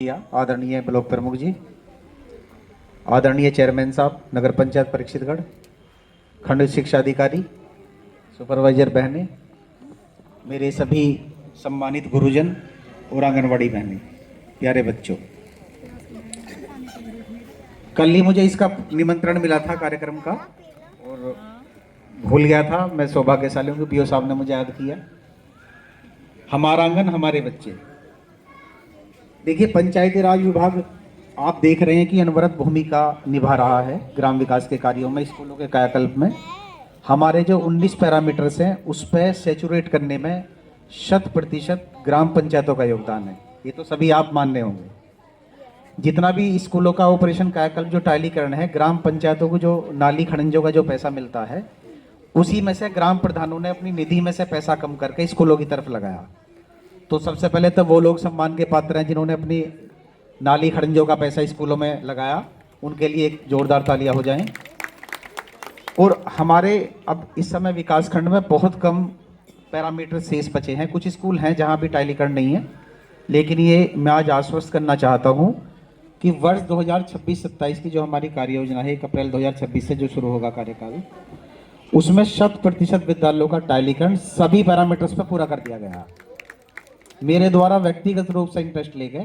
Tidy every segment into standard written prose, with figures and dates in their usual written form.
आदरणीय ब्लॉक प्रमुख जी, आदरणीय चेयरमैन साहब नगर पंचायत परीक्षितगढ़, खंड शिक्षा अधिकारी, सुपरवाइजर बहनें, मेरे सभी सम्मानित गुरुजन और आंगनवाड़ी बहनें, प्यारे बच्चों, कल ही मुझे इसका निमंत्रण मिला था कार्यक्रम का और भूल गया था। मैं सौभाग्यशाली हूँ कि बीओ साहब ने मुझे याद किया। हमारा आंगन हमारे बच्चे। देखिए, पंचायती राज विभाग आप देख रहे हैं कि अनवरत भूमिका निभा रहा है ग्राम विकास के कार्यों में, स्कूलों के कायाकल्प में। हमारे जो 19 पैरामीटर्स हैं उस पर सेचुरेट करने में 100% ग्राम पंचायतों का योगदान है। ये तो सभी आप मानने होंगे। जितना भी स्कूलों का ऑपरेशन कायाकल्प जो टाइलीकरण है, ग्राम पंचायतों को जो नाली खड़ंजों का जो पैसा मिलता है उसी में से ग्राम प्रधानों ने अपनी निधि में से पैसा कम करके स्कूलों की तरफ लगाया। तो सबसे पहले तो वो लोग सम्मान के पात्र हैं जिन्होंने अपनी नाली खड़ंजों का पैसा स्कूलों में लगाया, उनके लिए एक जोरदार तालियां हो जाएं। और हमारे अब इस समय विकास खंड में बहुत कम पैरामीटर शेष बचे हैं। कुछ स्कूल हैं जहां भी टाइलीकरण नहीं है, लेकिन ये मैं आज आश्वस्त करना चाहता हूं कि वर्ष 2026-27 की जो हमारी कार्य योजना है, 1 अप्रैल 2026 से जो शुरू होगा कार्यकाल, उसमें 100% विद्यालयों का टाइलीकरण सभी पैरामीटर्स पर पूरा कर दिया गया। मेरे द्वारा व्यक्तिगत रूप से इंटरेस्ट लेके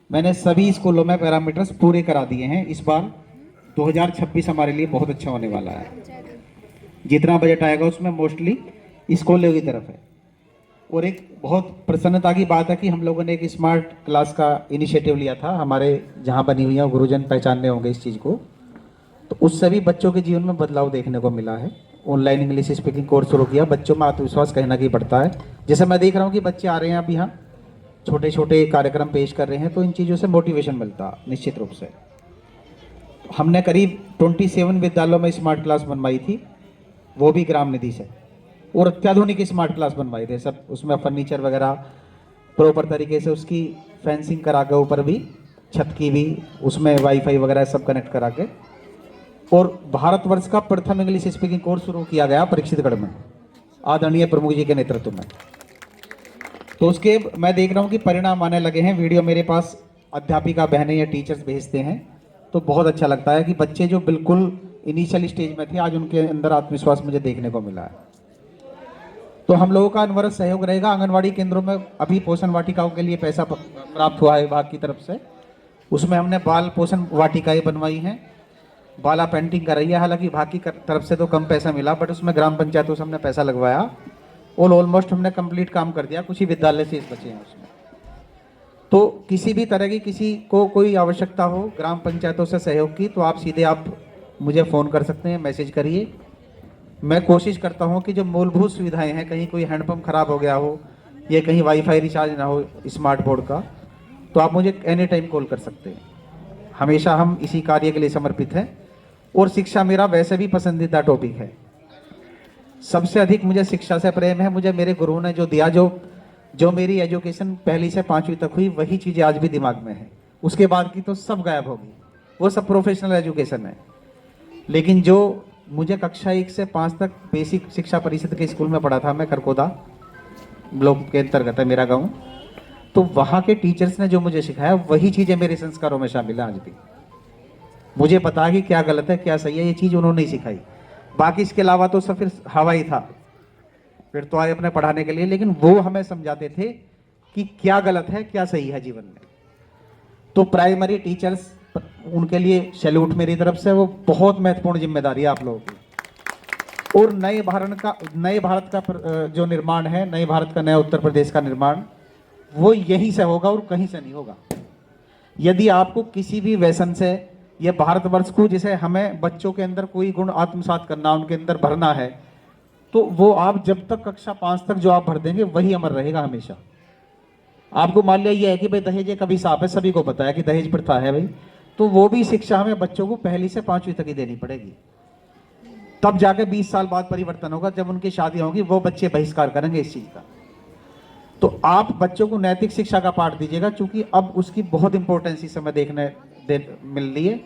मैंने सभी स्कूलों में पैरामीटर्स पूरे करा दिए हैं। इस बार 2026 हमारे लिए बहुत अच्छा होने वाला है। जितना बजट आएगा उसमें मोस्टली स्कूलों की तरफ है। और एक बहुत प्रसन्नता की बात है कि हम लोगों ने एक स्मार्ट क्लास का इनिशिएटिव लिया था। हमारे जहाँ बनी हुई है गुरुजन पहचानने होंगे इस चीज़ को, तो उससे भी बच्चों के जीवन में बदलाव देखने को मिला है। ऑनलाइन इंग्लिश स्पीकिंग कोर्स शुरू किया, बच्चों में आत्मविश्वास कहीं ना कहीं बढ़ता है। जैसे मैं देख रहा हूँ कि बच्चे आ रहे हैं अभी यहाँ छोटे छोटे कार्यक्रम पेश कर रहे हैं, तो इन चीज़ों से मोटिवेशन मिलता निश्चित रूप से। हमने करीब 27 विद्यालयों में स्मार्ट क्लास बनवाई थी, वो भी ग्राम निधि से, और अत्याधुनिक स्मार्ट क्लास बनवाए थे सब। उसमें फर्नीचर वगैरह प्रॉपर तरीके से उसकी फेंसिंग करा के, ऊपर भी छत की भी उसमें वाईफाई वगैरह सब कनेक्ट करा के। और भारतवर्ष का प्रथम इंग्लिश स्पीकिंग कोर्स शुरू किया गया परीक्षितगढ़ में आदरणीय प्रमुख जी के नेतृत्व में। तो उसके मैं देख रहा हूँ कि परिणाम आने लगे हैं। वीडियो मेरे पास अध्यापिका बहनें या टीचर्स भेजते हैं, तो बहुत अच्छा लगता है कि बच्चे जो बिल्कुल इनिशियल स्टेज में थे, आज उनके अंदर आत्मविश्वास मुझे देखने को मिला है। तो हम लोगों का अनवरत सहयोग रहेगा। आंगनवाड़ी केंद्रों में अभी पोषण वाटिकाओं के लिए पैसा प्राप्त हुआ है विभाग की तरफ से, उसमें हमने बाल पोषण वाटिकाएं बनवाई हैं, बाला पेंटिंग कराई है। हालांकि विभाग की तरफ से तो कम पैसा मिला, बट उसमें ग्राम पंचायतों से हमने पैसा लगवाया और ऑलमोस्ट हमने कंप्लीट काम कर दिया। कुछ ही विद्यालय से बचे हैं उसमें। तो किसी भी तरह की किसी को कोई आवश्यकता हो ग्राम पंचायतों से सहयोग की, तो आप सीधे मुझे फ़ोन कर सकते हैं, मैसेज करिए। मैं कोशिश करता हूं कि जो मूलभूत सुविधाएं हैं, कहीं कोई हैंडपम्प खराब हो गया हो या कहीं वाईफाई रिचार्ज ना हो स्मार्ट बोर्ड का, तो आप मुझे एनी टाइम कॉल कर सकते हैं। हमेशा हम इसी कार्य के लिए समर्पित हैं। और शिक्षा मेरा वैसे भी पसंदीदा टॉपिक है। सबसे अधिक मुझे शिक्षा से प्रेम है। मुझे मेरे गुरुओं ने जो दिया, जो मेरी एजुकेशन पहली से 5वीं तक हुई, वही चीज़ें आज भी दिमाग में है। उसके बाद की तो सब गायब होगी, वो सब प्रोफेशनल एजुकेशन है। लेकिन जो मुझे कक्षा 1 से 5 तक बेसिक शिक्षा परिषद के स्कूल में पढ़ा था, मैं करकोदा ब्लॉक के अंतर्गत है मेरा गाँव, तो वहाँ के टीचर्स ने जो मुझे सिखाया वही चीज़ें मेरे संस्कारों में शामिल है। आज भी मुझे पता है कि क्या गलत है क्या सही है, ये चीज़ उन्होंने ही सिखाई। बाकी इसके अलावा तो सब फिर हवा ही था, फिर तो आए अपने पढ़ाने के लिए, लेकिन वो हमें समझाते थे कि क्या गलत है क्या सही है जीवन में। तो प्राइमरी टीचर्स, उनके लिए सैल्यूट मेरी तरफ से। वो बहुत महत्वपूर्ण जिम्मेदारी है आप लोगों की। और नए भारत का जो निर्माण है, नए भारत का, नया उत्तर प्रदेश का निर्माण, वो यहीं से होगा और कहीं से नहीं होगा। यदि आपको किसी भी व्यसन से, ये भारतवर्ष को, जैसे हमें बच्चों के अंदर कोई गुण आत्मसात करना, उनके अंदर भरना है, तो वो आप जब तक कक्षा 5 तक जो आप भर देंगे वही अमर रहेगा हमेशा। आपको मान लिया ये है कि भाई दहेज एक अभिशाप है, सभी को पता है कि दहेज प्रथा है भाई, तो वो भी शिक्षा हमें बच्चों को पहली से 5वीं तक ही देनी पड़ेगी। तब जाके 20 साल बाद परिवर्तन होगा, जब उनकी शादी होगी वो बच्चे बहिष्कार करेंगे इस चीज का। तो आप बच्चों को नैतिक शिक्षा का पाठ दीजिएगा, क्योंकि अब उसकी बहुत इंपॉर्टेंस इस समय मिल रही है।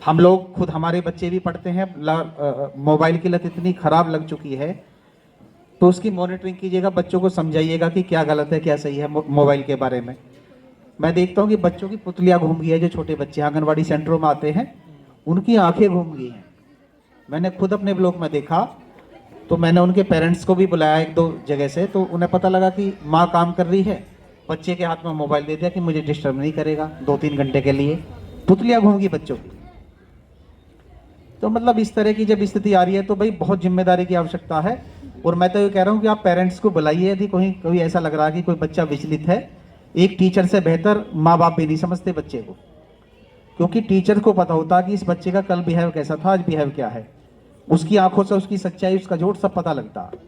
हम लोग खुद, हमारे बच्चे भी पढ़ते हैं। मोबाइल की लत इतनी खराब लग चुकी है, तो उसकी मॉनिटरिंग कीजिएगा, बच्चों को समझाइएगा कि क्या गलत है क्या सही है मोबाइल के बारे में। मैं देखता हूँ कि बच्चों की पुतलियाँ घूम गई है, जो छोटे बच्चे आंगनवाड़ी सेंटरों में आते हैं उनकी आंखें घूम गई हैं। मैंने खुद अपने ब्लॉक में देखा, तो मैंने उनके पेरेंट्स को भी बुलाया एक दो जगह से, तो उन्हें पता लगा कि माँ काम कर रही है, बच्चे के हाथ में मोबाइल दे दिया कि मुझे डिस्टर्ब नहीं करेगा 2-3 घंटे के लिए, पुतलियाँ घूम गई बच्चों की। तो मतलब इस तरह की जब स्थिति आ रही है तो भाई बहुत जिम्मेदारी की आवश्यकता है। और मैं तो ये कह रहा हूँ कि आप पेरेंट्स को बुलाइए, यदि कोई कोई ऐसा लग रहा है कि कोई बच्चा विचलित है। एक टीचर से बेहतर माँ बाप भी नहीं समझते बच्चे को, क्योंकि टीचर को पता होता है कि इस बच्चे का कल बिहेव कैसा था, आज बिहेव क्या है। उसकी आंखों से उसकी सच्चाई, उसका झूठ सब पता लगता है।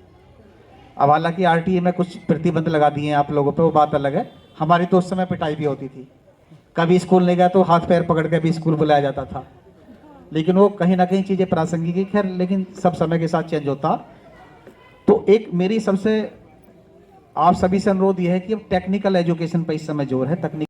अब हालांकि आरटीए में कुछ प्रतिबंध लगा दिए हैं आप लोगों पे, वो बात अलग है। हमारी तो उस समय पिटाई भी होती थी, कभी स्कूल नहीं गया तो हाथ पैर पकड़ के भी स्कूल बुलाया जाता था। लेकिन वो कहीं ना कहीं चीज़ें प्रासंगिक ही, खैर लेकिन सब समय के साथ चेंज होता। तो एक मेरी सबसे आप सभी से अनुरोध यह है कि अब टेक्निकल एजुकेशन पर इस समय जोर है। तकनीक